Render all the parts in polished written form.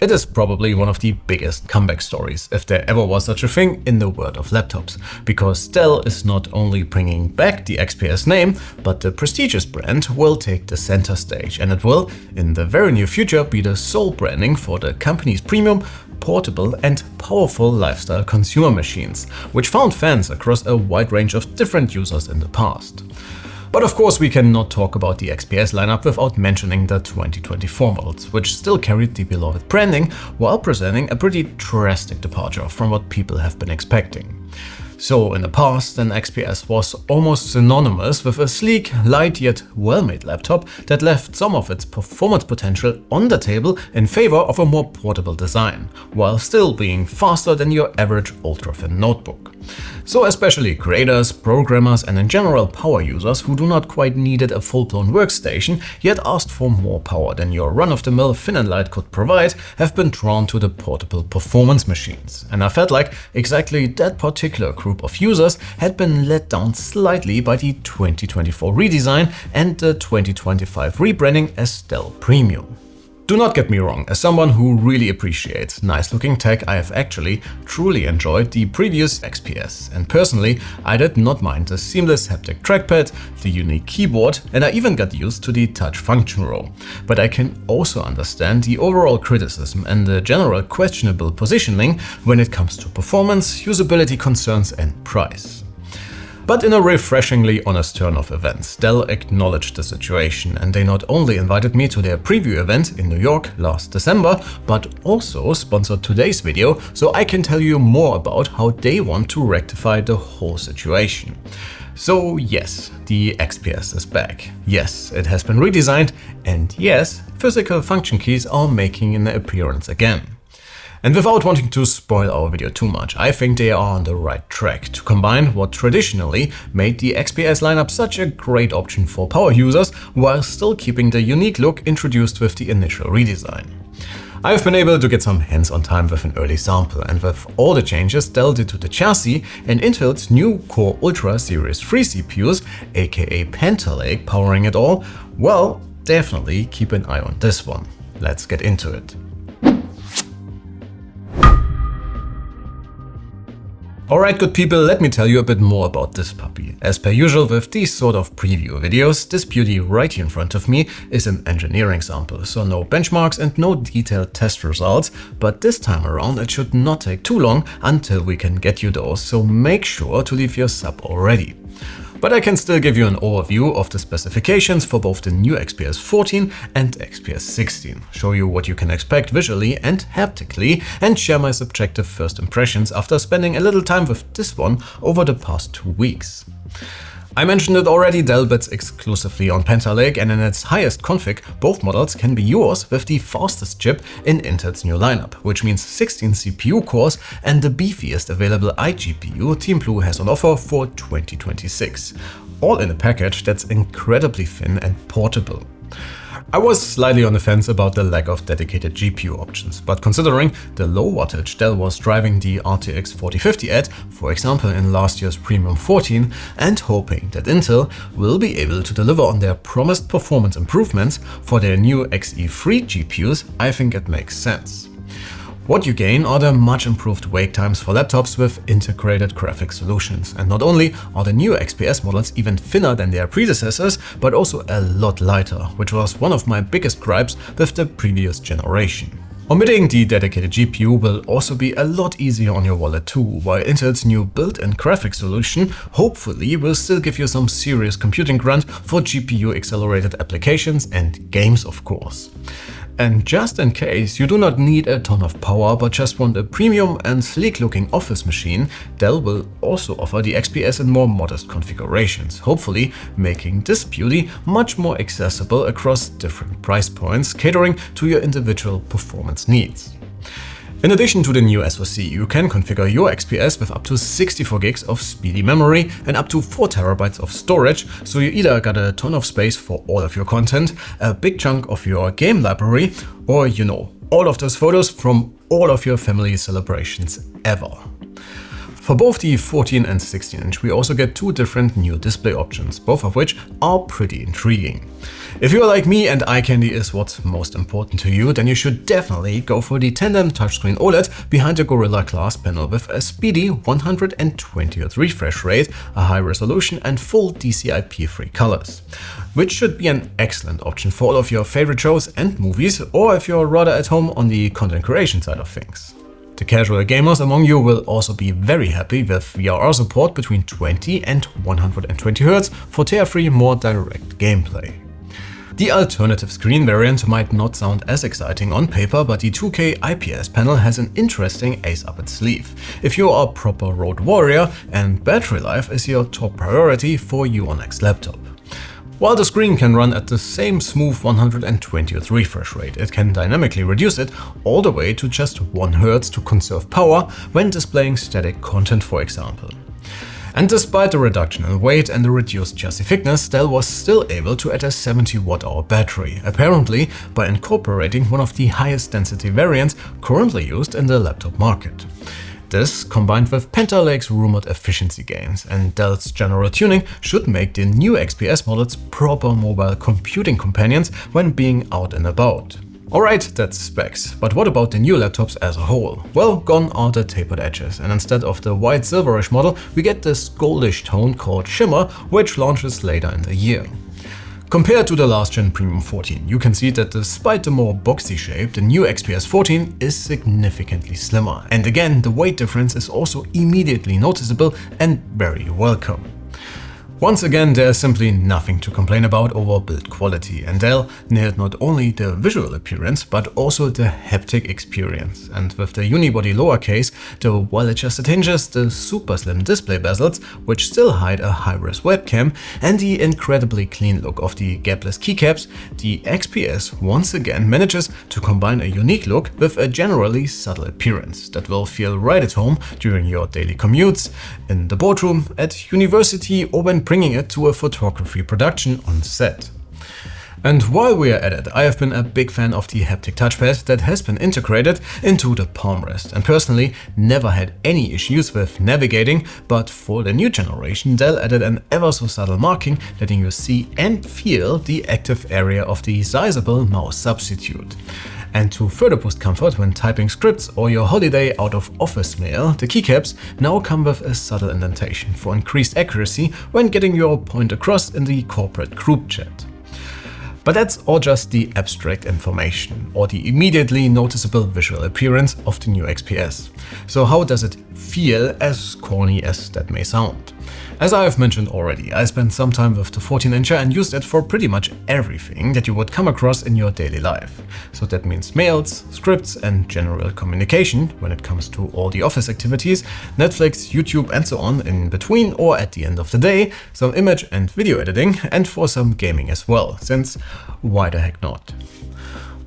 It is probably one of the biggest comeback stories, if there ever was such a thing in the world of laptops, because Dell is not only bringing back the XPS name, but the prestigious brand will take the center stage, and it will, in the very near future, be the sole branding for the company's premium, portable and powerful lifestyle consumer machines, which found fans across a wide range of different users in the past. But of course we cannot talk about the XPS lineup without mentioning the 2024 models, which still carried the beloved branding while presenting a pretty drastic departure from what people have been expecting. So in the past, an XPS was almost synonymous with a sleek, light yet well-made laptop that left some of its performance potential on the table in favor of a more portable design, while still being faster than your average ultra-thin notebook. So especially creators, programmers and in general power users who do not quite needed a full-blown workstation yet asked for more power than your run-of-the-mill thin and light could provide have been drawn to the portable performance machines. And I felt like exactly that particular group of users had been let down slightly by the 2024 redesign and the 2025 rebranding as Dell Premium. Do not get me wrong, as someone who really appreciates nice looking tech, I have actually truly enjoyed the previous XPS, and personally I did not mind the seamless haptic trackpad, the unique keyboard, and I even got used to the touch function row. But I can also understand the overall criticism and the general questionable positioning when it comes to performance, usability concerns and price. But in a refreshingly honest turn of events, Dell acknowledged the situation, and they not only invited me to their preview event in New York last December, but also sponsored today's video so I can tell you more about how they want to rectify the whole situation. So yes, the XPS is back. Yes, it has been redesigned, and yes, physical function keys are making an appearance again. And without wanting to spoil our video too much, I think they are on the right track to combine what traditionally made the XPS lineup such a great option for power users while still keeping the unique look introduced with the initial redesign. I've been able to get some hands-on time with an early sample, and with all the changes Dell did to the chassis and Intel's new Core Ultra Series 3 CPUs, aka Panther Lake, powering it all, well, definitely keep an eye on this one. Let's get into it. Alright good people, let me tell you a bit more about this puppy. As per usual with these sort of preview videos, this beauty right here in front of me is an engineering sample, so no benchmarks and no detailed test results, but this time around it should not take too long until we can get you those, so make sure to leave your sub already. But I can still give you an overview of the specifications for both the new XPS 14 and XPS 16, show you what you can expect visually and haptically, and share my subjective first impressions after spending a little time with this one over the past 2 weeks. I mentioned it already, Dell bets exclusively on Panther Lake, and in its highest config, both models can be yours with the fastest chip in Intel's new lineup, which means 16 CPU cores and the beefiest available iGPU Team Blue has on offer for 2026. All in a package that's incredibly thin and portable. I was slightly on the fence about the lack of dedicated GPU options, but considering the low wattage Dell was driving the RTX 4050 at, for example in last year's Premium 14, and hoping that Intel will be able to deliver on their promised performance improvements for their new Xe3 GPUs, I think it makes sense. What you gain are the much improved wake times for laptops with integrated graphics solutions. And not only are the new XPS models even thinner than their predecessors, but also a lot lighter, which was one of my biggest gripes with the previous generation. Omitting the dedicated GPU will also be a lot easier on your wallet too, while Intel's new built-in graphics solution hopefully will still give you some serious computing grunt for GPU-accelerated applications and games of course. And just in case you do not need a ton of power but just want a premium and sleek-looking office machine, Dell will also offer the XPS in more modest configurations, hopefully making this beauty much more accessible across different price points, catering to your individual performance needs. In addition to the new SoC, you can configure your XPS with up to 64 gigs of speedy memory and up to 4 terabytes of storage, so you either got a ton of space for all of your content, a big chunk of your game library, or you know, all of those photos from all of your family celebrations ever. For both the 14 and 16 inch we also get two different new display options, both of which are pretty intriguing. If you're like me and eye candy is what's most important to you, then you should definitely go for the tandem touchscreen OLED behind the Gorilla Glass panel with a speedy 120Hz refresh rate, a high resolution and full DCI-P free colors, which should be an excellent option for all of your favorite shows and movies, or if you're rather at home on the content creation side of things. The casual gamers among you will also be very happy with VRR support between 20 and 120Hz for tear-free, more direct gameplay. The alternative screen variant might not sound as exciting on paper, but the 2K IPS panel has an interesting ace up its sleeve if you are a proper road warrior and battery life is your top priority for your next laptop. While the screen can run at the same smooth 120Hz refresh rate, it can dynamically reduce it all the way to just 1 Hz to conserve power when displaying static content, for example. And despite the reduction in weight and the reduced chassis thickness, Dell was still able to add a 70 Wh battery, apparently by incorporating one of the highest density variants currently used in the laptop market. This, combined with Panther Lake's rumored efficiency gains and Dell's general tuning, should make the new XPS models proper mobile computing companions when being out and about. Alright, that's specs, but what about the new laptops as a whole? Well, gone are the tapered edges, and instead of the white silverish model, we get this goldish tone called Shimmer, which launches later in the year. Compared to the last gen Premium 14, you can see that despite the more boxy shape, the new XPS 14 is significantly slimmer. And again, the weight difference is also immediately noticeable and very welcome. Once again, there is simply nothing to complain about over build quality, and Dell nailed not only the visual appearance but also the haptic experience. And with the unibody lowercase, the well-adjusted hinges, the super slim display bezels, which still hide a high-res webcam, and the incredibly clean look of the gapless keycaps, the XPS once again manages to combine a unique look with a generally subtle appearance that will feel right at home during your daily commutes, in the boardroom, at university, or when bringing it to a photography production on set. And while we are at it, I have been a big fan of the haptic touchpad that has been integrated into the palm rest, and personally never had any issues with navigating, but for the new generation Dell added an ever so subtle marking letting you see and feel the active area of the sizable mouse substitute. And to further boost comfort when typing scripts or your holiday out of office mail, the keycaps now come with a subtle indentation for increased accuracy when getting your point across in the corporate group chat. But that's all just the abstract information or the immediately noticeable visual appearance of the new XPS. So how does it feel, as corny as that may sound? As I have mentioned already, I spent some time with the 14-incher and used it for pretty much everything that you would come across in your daily life. So that means mails, scripts and general communication when it comes to all the office activities, Netflix, YouTube and so on in between, or at the end of the day, some image and video editing, and for some gaming as well, since why the heck not?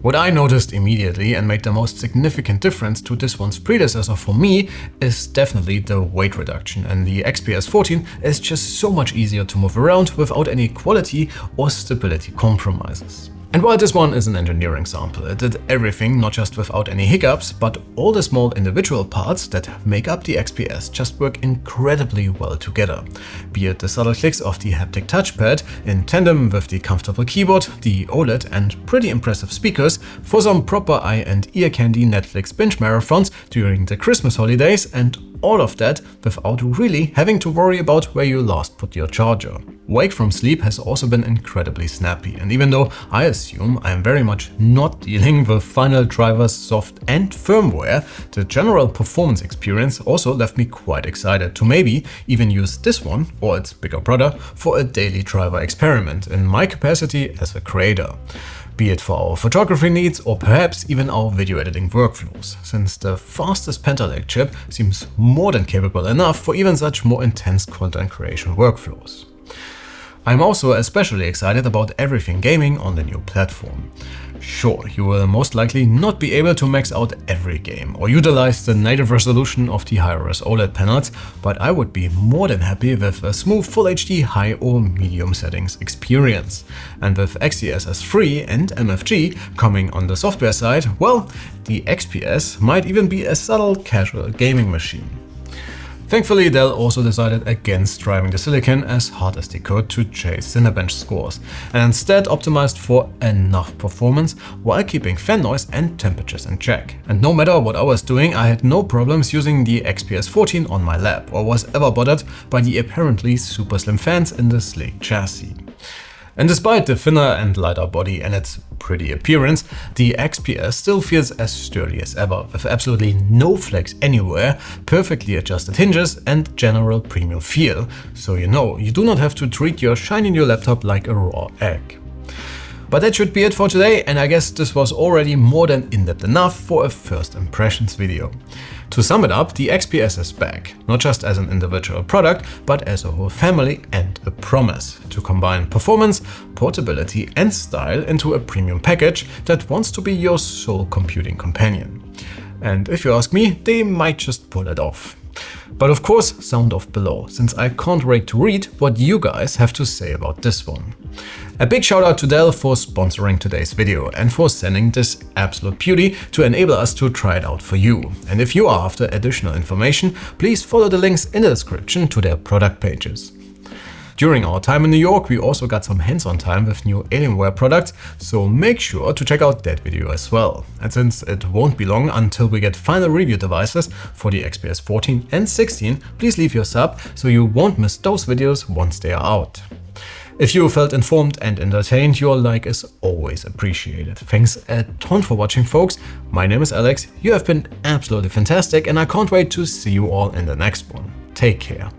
What I noticed immediately and made the most significant difference to this one's predecessor for me is definitely the weight reduction, and the XPS 14 is just so much easier to move around without any quality or stability compromises. And while this one is an engineering sample, it did everything not just without any hiccups, but all the small individual parts that make up the XPS just work incredibly well together. Be it the subtle clicks of the haptic touchpad in tandem with the comfortable keyboard, the OLED and pretty impressive speakers for some proper eye and ear candy Netflix binge marathons during the Christmas holidays, and all of that without really having to worry about where you last put your charger. Wake from sleep has also been incredibly snappy, and even though I assume I am very much not dealing with final drivers, soft and firmware, the general performance experience also left me quite excited to maybe even use this one, or its bigger brother, for a daily driver experiment in my capacity as a creator. Be it for our photography needs or perhaps even our video editing workflows, since the fastest Panther Lake chip seems more than capable enough for even such more intense content creation workflows. I'm also especially excited about everything gaming on the new platform. Sure, you will most likely not be able to max out every game or utilize the native resolution of the high-res OLED panels, but I would be more than happy with a smooth Full HD high or medium settings experience. And with XeSS3 and MFG coming on the software side, well, the XPS might even be a subtle casual gaming machine. Thankfully, Dell also decided against driving the silicon as hard as they could to chase Cinebench scores, and instead optimized for enough performance while keeping fan noise and temperatures in check. And no matter what I was doing, I had no problems using the XPS 14 on my lap, or was ever bothered by the apparently super slim fans in the sleek chassis. And despite the thinner and lighter body and its pretty appearance, the XPS still feels as sturdy as ever, with absolutely no flex anywhere, perfectly adjusted hinges and general premium feel, so you do not have to treat your shiny new laptop like a raw egg. But that should be it for today, and I guess this was already more than in-depth enough for a first impressions video. To sum it up, the XPS is back, not just as an individual product, but as a whole family and a promise to combine performance, portability and style into a premium package that wants to be your sole computing companion. And if you ask me, they might just pull it off. But of course, sound off below, since I can't wait to read what you guys have to say about this one. A big shout out to Dell for sponsoring today's video and for sending this absolute beauty to enable us to try it out for you. And if you are after additional information, please follow the links in the description to their product pages. During our time in New York, we also got some hands-on time with new Alienware products, so make sure to check out that video as well. And since it won't be long until we get final review devices for the XPS 14 and 16, please leave your sub so you won't miss those videos once they are out. If you felt informed and entertained, your like is always appreciated. Thanks a ton for watching, folks. My name is Alex, you have been absolutely fantastic, and I can't wait to see you all in the next one. Take care.